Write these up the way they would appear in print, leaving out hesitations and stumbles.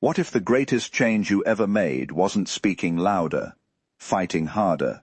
What if the greatest change you ever made wasn't speaking louder, fighting harder,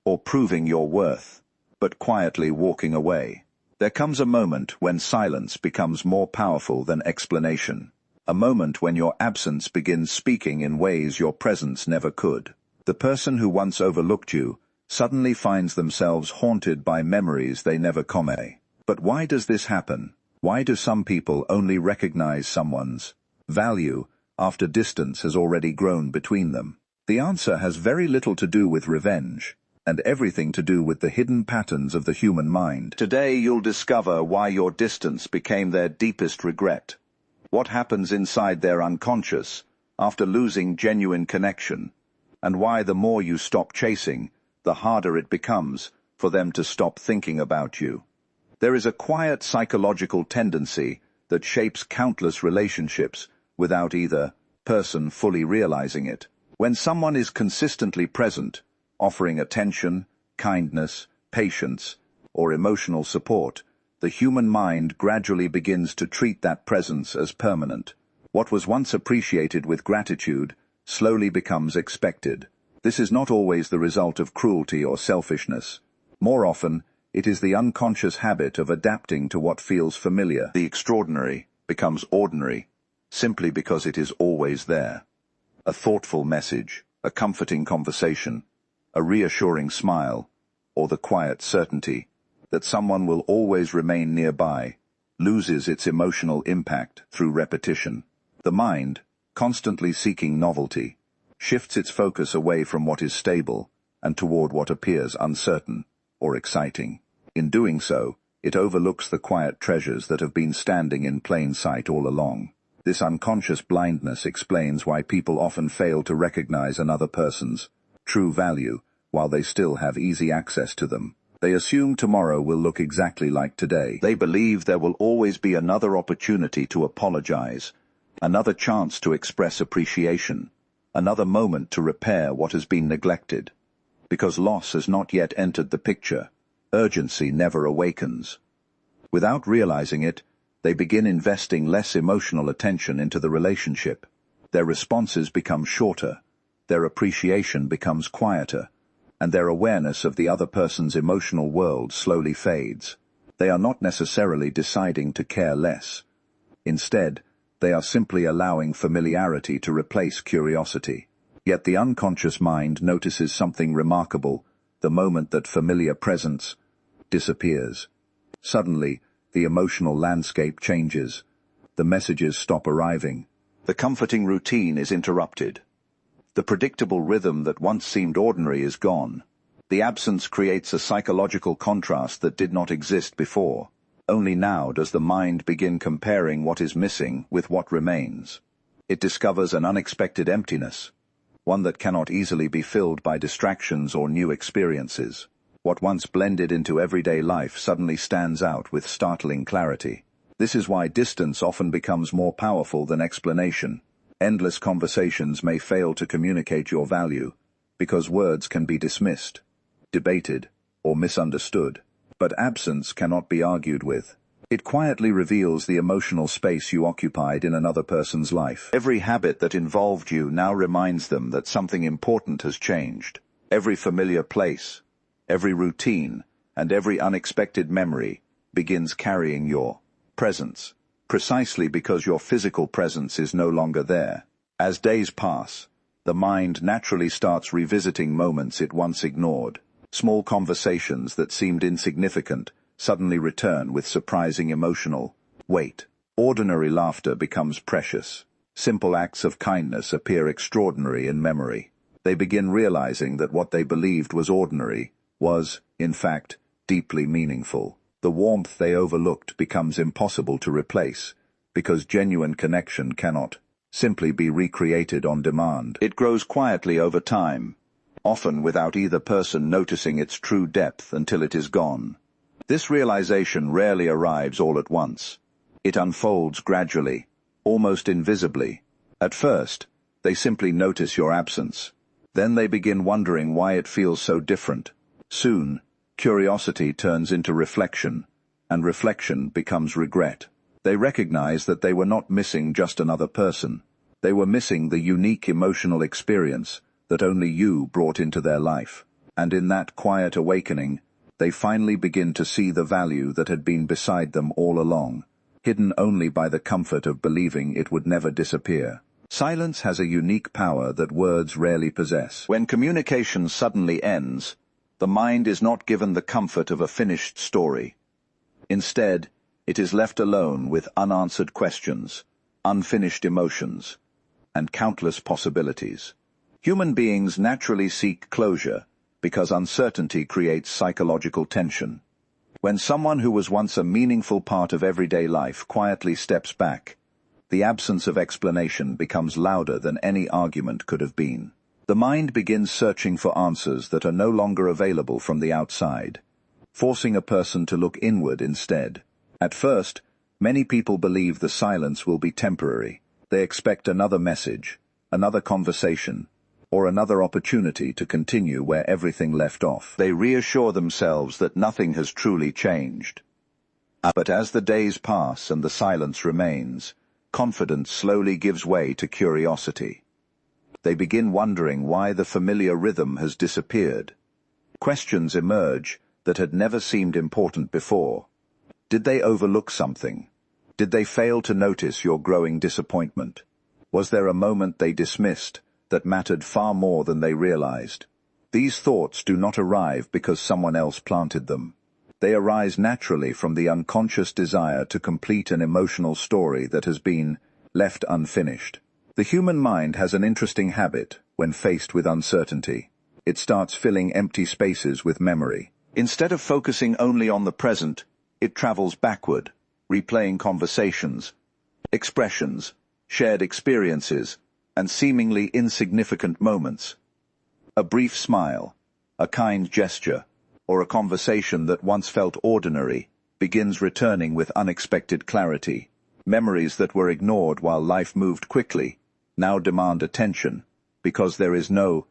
or proving your worth, but quietly walking away? There comes a moment when silence becomes more powerful than explanation. A moment when your absence begins speaking in ways your presence never could. The person who once overlooked you suddenly finds themselves haunted by memories they never convey. But why does this happen? Why do some people only recognize someone's value after distance has already grown between them? The answer has very little to do with revenge, and everything to do with the hidden patterns of the human mind. Today you'll discover why your distance became their deepest regret, what happens inside their unconscious after losing genuine connection, and why the more you stop chasing, the harder it becomes for them to stop thinking about you. There is a quiet psychological tendency that shapes countless relationships without either person fully realizing it. When someone is consistently present, offering attention, kindness, patience, or emotional support, the human mind gradually begins to treat that presence as permanent. What was once appreciated with gratitude slowly becomes expected. This is not always the result of cruelty or selfishness. More often, it is the unconscious habit of adapting to what feels familiar. The extraordinary becomes ordinary, simply because it is always there. A thoughtful message, a comforting conversation, a reassuring smile, or the quiet certainty that someone will always remain nearby, loses its emotional impact through repetition. The mind, constantly seeking novelty, shifts its focus away from what is stable and toward what appears uncertain or exciting. In doing so, it overlooks the quiet treasures that have been standing in plain sight all along. This unconscious blindness explains why people often fail to recognize another person's true value while they still have easy access to them. They assume tomorrow will look exactly like today. They believe there will always be another opportunity to apologize, another chance to express appreciation, another moment to repair what has been neglected. Because loss has not yet entered the picture, urgency never awakens. Without realizing it, they begin investing less emotional attention into the relationship. Their responses become shorter, their appreciation becomes quieter, and their awareness of the other person's emotional world slowly fades. They are not necessarily deciding to care less. Instead, they are simply allowing familiarity to replace curiosity. Yet the unconscious mind notices something remarkable the moment that familiar presence disappears. Suddenly, the emotional landscape changes. The messages stop arriving. The comforting routine is interrupted. The predictable rhythm that once seemed ordinary is gone. The absence creates a psychological contrast that did not exist before. Only now does the mind begin comparing what is missing with what remains. It discovers an unexpected emptiness, one that cannot easily be filled by distractions or new experiences. What once blended into everyday life suddenly stands out with startling clarity. This is why distance often becomes more powerful than explanation. Endless conversations may fail to communicate your value, because words can be dismissed, debated, or misunderstood. But absence cannot be argued with. It quietly reveals the emotional space you occupied in another person's life. Every habit that involved you now reminds them that something important has changed. Every familiar place, every routine, and every unexpected memory begins carrying your presence, precisely because your physical presence is no longer there. As days pass, the mind naturally starts revisiting moments it once ignored. Small conversations that seemed insignificant suddenly return with surprising emotional weight. Ordinary laughter becomes precious. Simple acts of kindness appear extraordinary in memory. They begin realizing that what they believed was ordinary was, in fact, deeply meaningful. The warmth they overlooked becomes impossible to replace, because genuine connection cannot simply be recreated on demand. It grows quietly over time, often without either person noticing its true depth until it is gone. This realization rarely arrives all at once. It unfolds gradually, almost invisibly. At first, they simply notice your absence. Then they begin wondering why it feels so different. Soon, curiosity turns into reflection, and reflection becomes regret. They recognize that they were not missing just another person. They were missing the unique emotional experience that only you brought into their life. And in that quiet awakening, they finally begin to see the value that had been beside them all along, hidden only by the comfort of believing it would never disappear. Silence has a unique power that words rarely possess. When communication suddenly ends, the mind is not given the comfort of a finished story. Instead, it is left alone with unanswered questions, unfinished emotions, and countless possibilities. Human beings naturally seek closure because uncertainty creates psychological tension. When someone who was once a meaningful part of everyday life quietly steps back, the absence of explanation becomes louder than any argument could have been. The mind begins searching for answers that are no longer available from the outside, forcing a person to look inward instead. At first, many people believe the silence will be temporary. They expect another message, another conversation, or another opportunity to continue where everything left off. They reassure themselves that nothing has truly changed. But as the days pass and the silence remains, confidence slowly gives way to curiosity. They begin wondering why the familiar rhythm has disappeared. Questions emerge that had never seemed important before. Did they overlook something? Did they fail to notice your growing disappointment? Was there a moment they dismissed that mattered far more than they realized? These thoughts do not arrive because someone else planted them. They arise naturally from the unconscious desire to complete an emotional story that has been left unfinished. The human mind has an interesting habit when faced with uncertainty. It starts filling empty spaces with memory. Instead of focusing only on the present, it travels backward, replaying conversations, expressions, shared experiences, and seemingly insignificant moments. A brief smile, a kind gesture, or a conversation that once felt ordinary begins returning with unexpected clarity. Memories that were ignored while life moved quickly now demand attention because there is no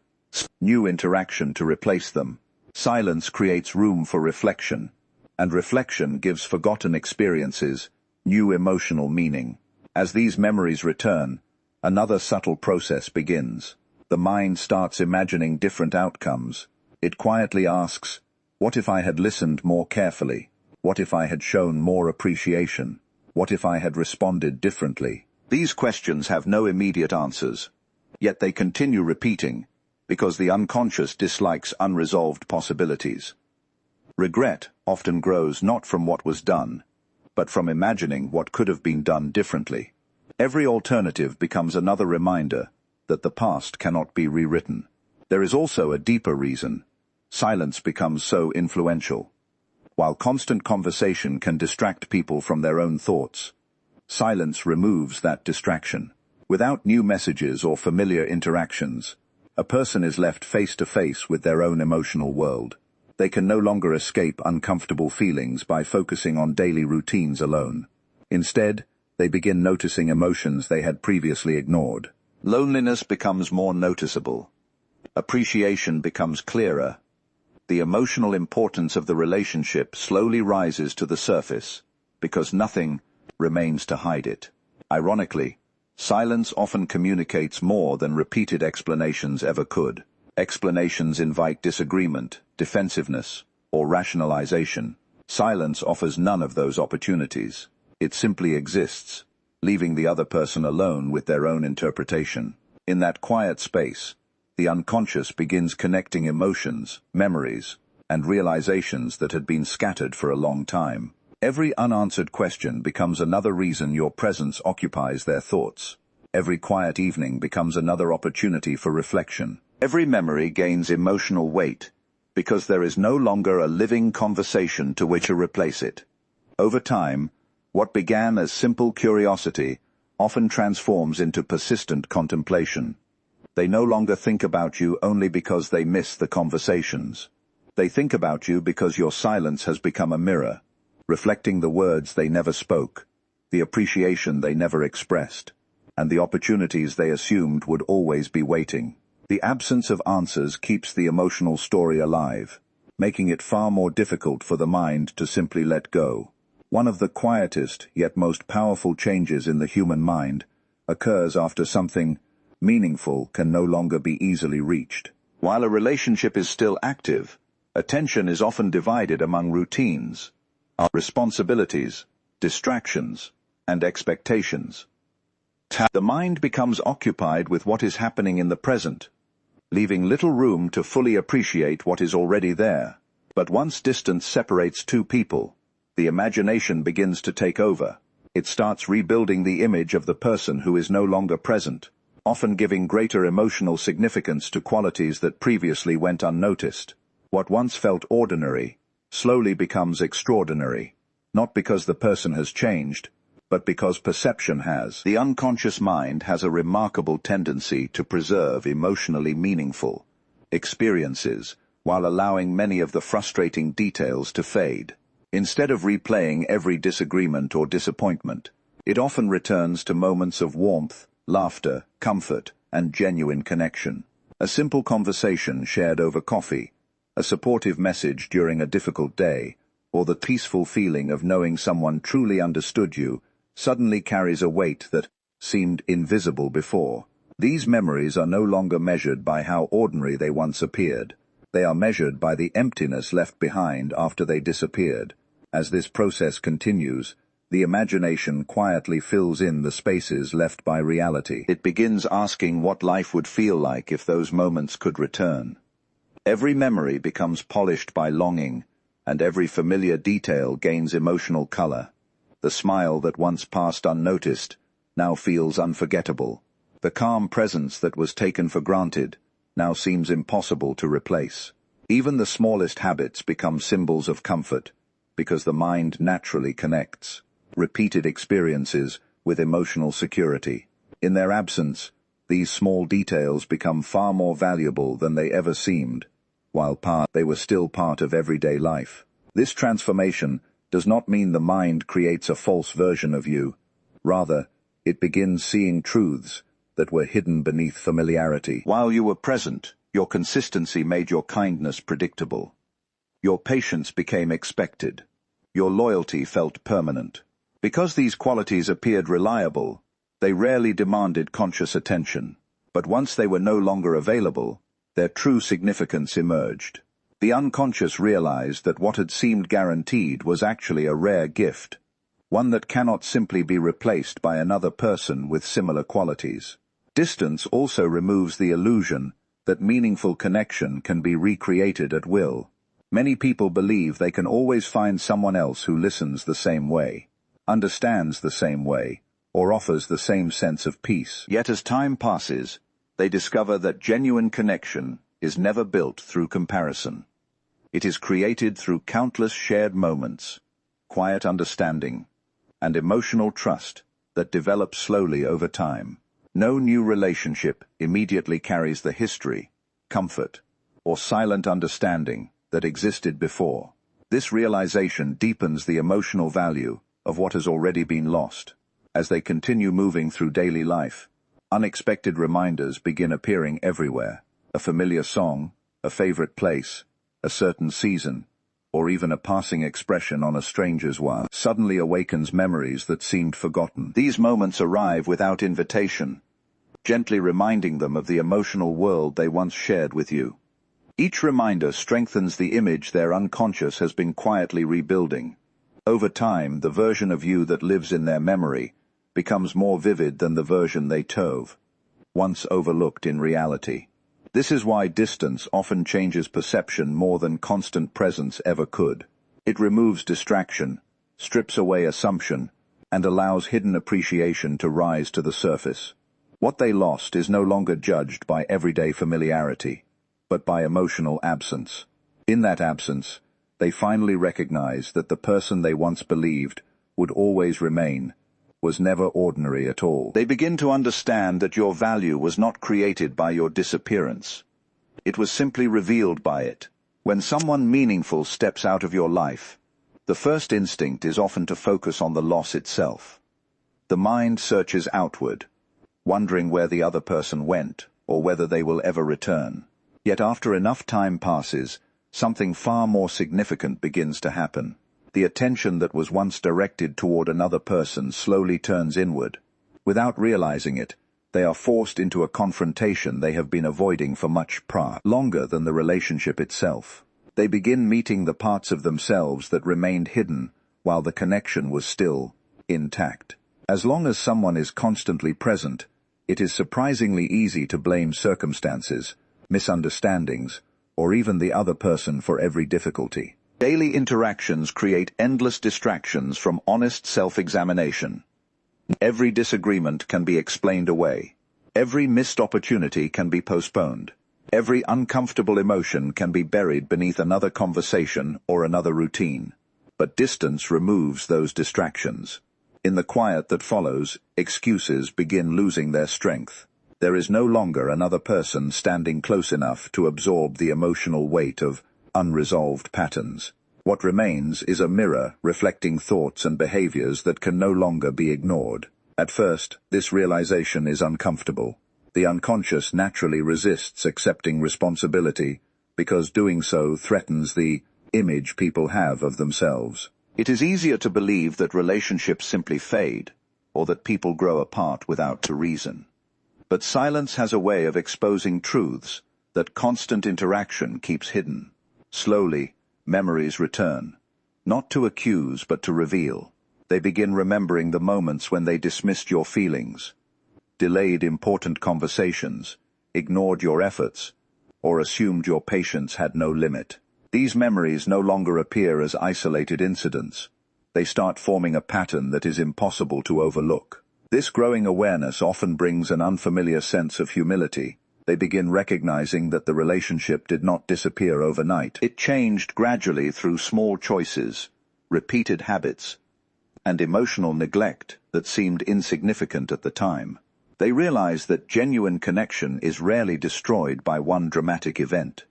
new interaction to replace them. Silence creates room for reflection, and reflection gives forgotten experiences new emotional meaning. As these memories return, another subtle process begins. The mind starts imagining different outcomes. It quietly asks, what if I had listened more carefully? What if I had shown more appreciation? What if I had responded differently? These questions have no immediate answers, yet they continue repeating because the unconscious dislikes unresolved possibilities. Regret often grows not from what was done, but from imagining what could have been done differently. Every alternative becomes another reminder that the past cannot be rewritten. There is also a deeper reason silence becomes so influential. While constant conversation can distract people from their own thoughts, silence removes that distraction. Without new messages or familiar interactions, a person is left face to face with their own emotional world. They can no longer escape uncomfortable feelings by focusing on daily routines alone. Instead, they begin noticing emotions they had previously ignored. Loneliness becomes more noticeable. Appreciation becomes clearer. The emotional importance of the relationship slowly rises to the surface because nothing remains to hide it. Ironically, silence often communicates more than repeated explanations ever could. Explanations invite disagreement, defensiveness, or rationalization. Silence offers none of those opportunities. It simply exists, leaving the other person alone with their own interpretation. In that quiet space, the unconscious begins connecting emotions, memories, and realizations that had been scattered for a long time. Every unanswered question becomes another reason your presence occupies their thoughts. Every quiet evening becomes another opportunity for reflection. Every memory gains emotional weight because there is no longer a living conversation to which to replace it. Over time, what began as simple curiosity often transforms into persistent contemplation. They no longer think about you only because they miss the conversations. They think about you because your silence has become a mirror, reflecting the words they never spoke, the appreciation they never expressed, and the opportunities they assumed would always be waiting. The absence of answers keeps the emotional story alive, making it far more difficult for the mind to simply let go. One of the quietest yet most powerful changes in the human mind occurs after something meaningful can no longer be easily reached. While a relationship is still active, attention is often divided among routines, responsibilities, distractions, and expectations. The mind becomes occupied with what is happening in the present, leaving little room to fully appreciate what is already there. But once distance separates two people, the imagination begins to take over. It starts rebuilding the image of the person who is no longer present, often giving greater emotional significance to qualities that previously went unnoticed. What once felt ordinary slowly becomes extraordinary, not because the person has changed, but because perception has. The unconscious mind has a remarkable tendency to preserve emotionally meaningful experiences while allowing many of the frustrating details to fade. Instead of replaying every disagreement or disappointment, it often returns to moments of warmth, laughter, comfort, and genuine connection. A simple conversation shared over coffee, a supportive message during a difficult day, or the peaceful feeling of knowing someone truly understood you suddenly carries a weight that seemed invisible before. These memories are no longer measured by how ordinary they once appeared. They are measured by the emptiness left behind after they disappeared. As this process continues, the imagination quietly fills in the spaces left by reality. It begins asking what life would feel like if those moments could return. Every memory becomes polished by longing, and every familiar detail gains emotional color. The smile that once passed unnoticed now feels unforgettable. The calm presence that was taken for granted now seems impossible to replace. Even the smallest habits become symbols of comfort, because the mind naturally connects repeated experiences with emotional security. In their absence, these small details become far more valuable than they ever seemed, while they were still part of everyday life. This transformation does not mean the mind creates a false version of you. Rather, it begins seeing truths that were hidden beneath familiarity. While you were present, your consistency made your kindness predictable. Your patience became expected. Your loyalty felt permanent. Because these qualities appeared reliable, they rarely demanded conscious attention. But once they were no longer available, their true significance emerged. The unconscious realized that what had seemed guaranteed was actually a rare gift, one that cannot simply be replaced by another person with similar qualities. Distance also removes the illusion that meaningful connection can be recreated at will. Many people believe they can always find someone else who listens the same way, understands the same way, or offers the same sense of peace. Yet as time passes, they discover that genuine connection is never built through comparison. It is created through countless shared moments, quiet understanding, and emotional trust that develops slowly over time. No new relationship immediately carries the history, comfort, or silent understanding that existed before. This realization deepens the emotional value of what has already been lost. As they continue moving through daily life, unexpected reminders begin appearing everywhere. A familiar song, a favorite place, a certain season, or even a passing expression on a stranger's wall suddenly awakens memories that seemed forgotten. These moments arrive without invitation, gently reminding them of the emotional world they once shared with you. Each reminder strengthens the image their unconscious has been quietly rebuilding. Over time, the version of you that lives in their memory becomes more vivid than the version they tove, once overlooked in reality. This is why distance often changes perception more than constant presence ever could. It removes distraction, strips away assumption, and allows hidden appreciation to rise to the surface. What they lost is no longer judged by everyday familiarity, but by emotional absence. In that absence, they finally recognize that the person they once believed would always remain was never ordinary at all. They begin to understand that your value was not created by your disappearance. It was simply revealed by it. When someone meaningful steps out of your life, the first instinct is often to focus on the loss itself. The mind searches outward, wondering where the other person went or whether they will ever return. Yet after enough time passes, something far more significant begins to happen. The attention that was once directed toward another person slowly turns inward. Without realizing it, they are forced into a confrontation they have been avoiding for much longer than the relationship itself. They begin meeting the parts of themselves that remained hidden while the connection was still intact. As long as someone is constantly present, it is surprisingly easy to blame circumstances, misunderstandings, or even the other person for every difficulty. Daily interactions create endless distractions from honest self-examination. Every disagreement can be explained away. Every missed opportunity can be postponed. Every uncomfortable emotion can be buried beneath another conversation or another routine. But distance removes those distractions. In the quiet that follows, excuses begin losing their strength. There is no longer another person standing close enough to absorb the emotional weight of unresolved patterns. What remains is a mirror reflecting thoughts and behaviors that can no longer be ignored. At first, this realization is uncomfortable. The unconscious naturally resists accepting responsibility because doing so threatens the image people have of themselves. It is easier to believe that relationships simply fade, or that people grow apart without a reason. But silence has a way of exposing truths that constant interaction keeps hidden. Slowly, memories return, not to accuse but to reveal. They begin remembering the moments when they dismissed your feelings, delayed important conversations, ignored your efforts, or assumed your patience had no limit. These memories no longer appear as isolated incidents. They start forming a pattern that is impossible to overlook. This growing awareness often brings an unfamiliar sense of humility. They begin recognizing that the relationship did not disappear overnight. It changed gradually through small choices, repeated habits, and emotional neglect that seemed insignificant at the time. They realize that genuine connection is rarely destroyed by one dramatic event.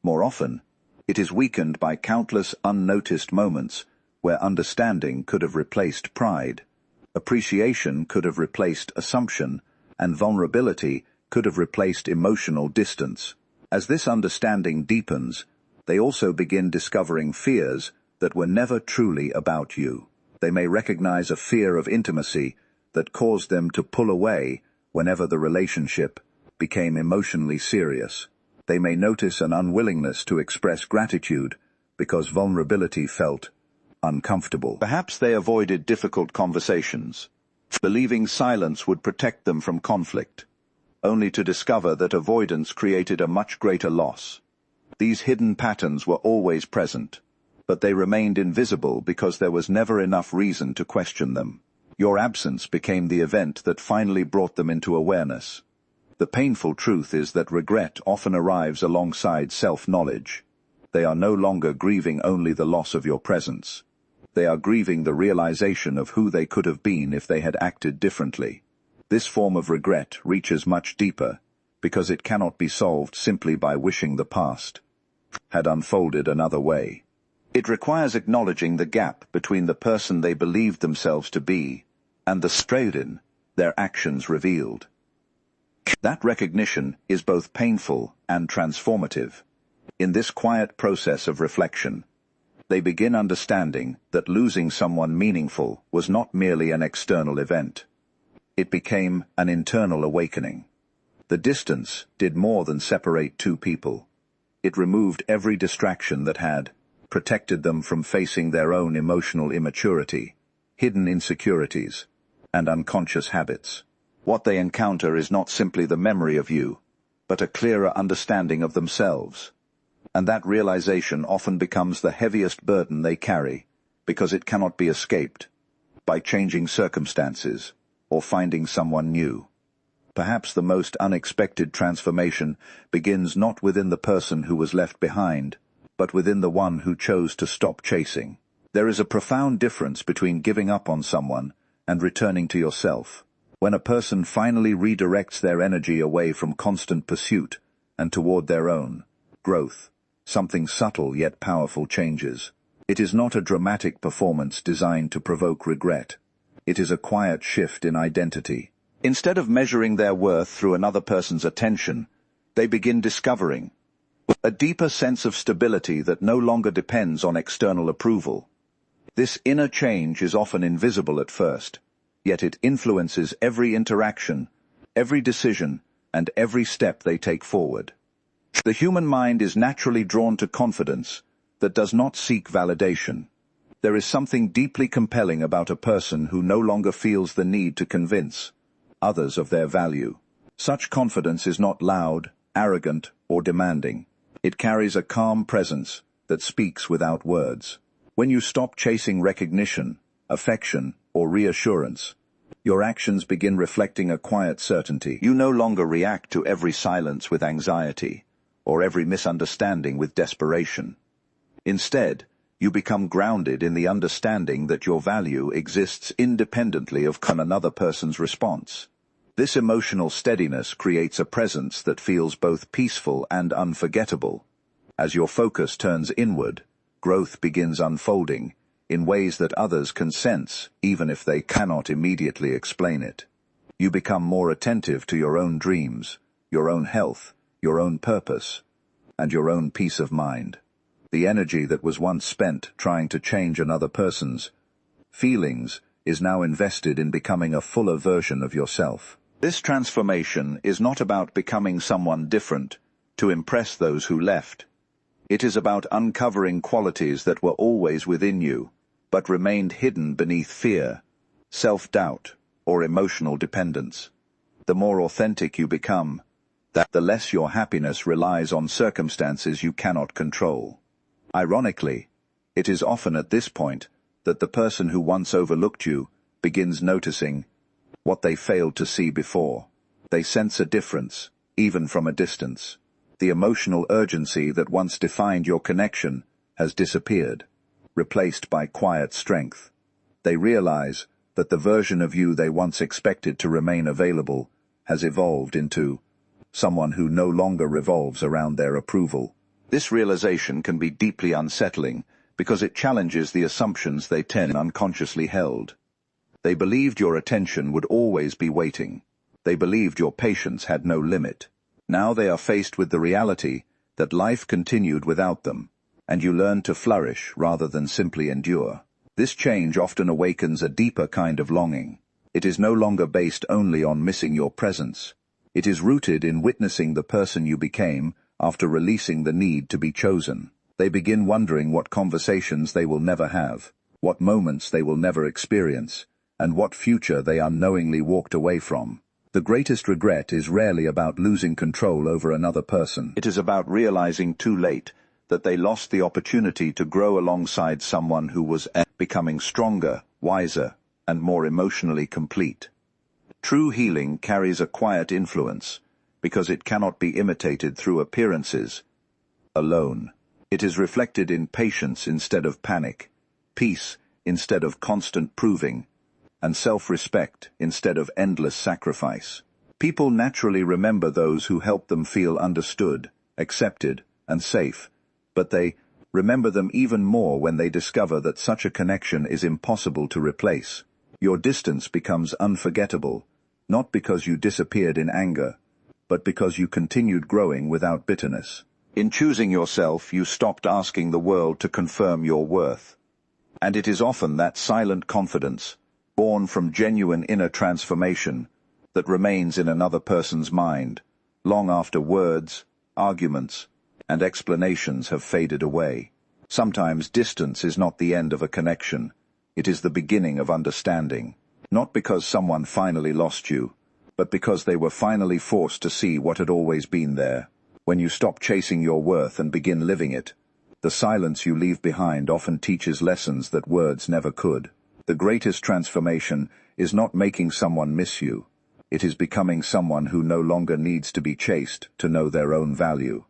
More often, it is weakened by countless unnoticed moments where understanding could have replaced pride, appreciation could have replaced assumption, and vulnerability could have replaced emotional distance. As this understanding deepens, they also begin discovering fears that were never truly about you. They may recognize a fear of intimacy that caused them to pull away whenever the relationship became emotionally serious. They may notice an unwillingness to express gratitude because vulnerability felt uncomfortable. Perhaps they avoided difficult conversations, believing silence would protect them from conflict, only to discover that avoidance created a much greater loss. These hidden patterns were always present, but they remained invisible because there was never enough reason to question them. Your absence became the event that finally brought them into awareness. The painful truth is that regret often arrives alongside self-knowledge. They are no longer grieving only the loss of your presence. They are grieving the realization of who they could have been if they had acted differently. This form of regret reaches much deeper because it cannot be solved simply by wishing the past had unfolded another way. It requires acknowledging the gap between the person they believed themselves to be and the strayed their actions revealed. That recognition is both painful and transformative. In this quiet process of reflection, they begin understanding that losing someone meaningful was not merely an external event. It became an internal awakening. The distance did more than separate two people. It removed every distraction that had protected them from facing their own emotional immaturity, hidden insecurities, and unconscious habits. What they encounter is not simply the memory of you, but a clearer understanding of themselves. And that realization often becomes the heaviest burden they carry, because it cannot be escaped by changing circumstances or finding someone new. Perhaps the most unexpected transformation begins not within the person who was left behind, but within the one who chose to stop chasing. There is a profound difference between giving up on someone and returning to yourself. When a person finally redirects their energy away from constant pursuit and toward their own growth, something subtle yet powerful changes. It is not a dramatic performance designed to provoke regret. It is a quiet shift in identity. Instead of measuring their worth through another person's attention, they begin discovering a deeper sense of stability that no longer depends on external approval. This inner change is often invisible at first, yet it influences every interaction, every decision, and every step they take forward. The human mind is naturally drawn to confidence that does not seek validation. There is something deeply compelling about a person who no longer feels the need to convince others of their value. Such confidence is not loud, arrogant, or demanding. It carries a calm presence that speaks without words. When you stop chasing recognition, affection, or reassurance, your actions begin reflecting a quiet certainty. You no longer react to every silence with anxiety, or every misunderstanding with desperation. Instead, you become grounded in the understanding that your value exists independently of another person's response. This emotional steadiness creates a presence that feels both peaceful and unforgettable. As your focus turns inward, growth begins unfolding in ways that others can sense, even if they cannot immediately explain it. You become more attentive to your own dreams, your own health, your own purpose, and your own peace of mind. The energy that was once spent trying to change another person's feelings is now invested in becoming a fuller version of yourself. This transformation is not about becoming someone different to impress those who left. It is about uncovering qualities that were always within you, but remained hidden beneath fear, self-doubt, or emotional dependence. The more authentic you become, the less your happiness relies on circumstances you cannot control. Ironically, it is often at this point that the person who once overlooked you begins noticing what they failed to see before. They sense a difference, even from a distance. The emotional urgency that once defined your connection has disappeared, replaced by quiet strength. They realize that the version of you they once expected to remain available has evolved into someone who no longer revolves around their approval. This realization can be deeply unsettling because it challenges the assumptions they unconsciously held. They believed your attention would always be waiting. They believed your patience had no limit. Now they are faced with the reality that life continued without them, and you learn to flourish rather than simply endure. This change often awakens a deeper kind of longing. It is no longer based only on missing your presence. It is rooted in witnessing the person you became after releasing the need to be chosen. They begin wondering what conversations they will never have, what moments they will never experience, and what future they unknowingly walked away from. The greatest regret is rarely about losing control over another person. It is about realizing too late that they lost the opportunity to grow alongside someone who was becoming stronger, wiser, and more emotionally complete. True healing carries a quiet influence because it cannot be imitated through appearances alone. It is reflected in patience instead of panic, peace instead of constant proving, and self-respect instead of endless sacrifice. People naturally remember those who help them feel understood, accepted, and safe, but they remember them even more when they discover that such a connection is impossible to replace. Your distance becomes unforgettable, not because you disappeared in anger, but because you continued growing without bitterness. In choosing yourself, you stopped asking the world to confirm your worth. And it is often that silent confidence, born from genuine inner transformation, that remains in another person's mind, long after words, arguments, and explanations have faded away. Sometimes distance is not the end of a connection, it is the beginning of understanding. Not because someone finally lost you, but because they were finally forced to see what had always been there. When you stop chasing your worth and begin living it, the silence you leave behind often teaches lessons that words never could. The greatest transformation is not making someone miss you. It is becoming someone who no longer needs to be chased to know their own value.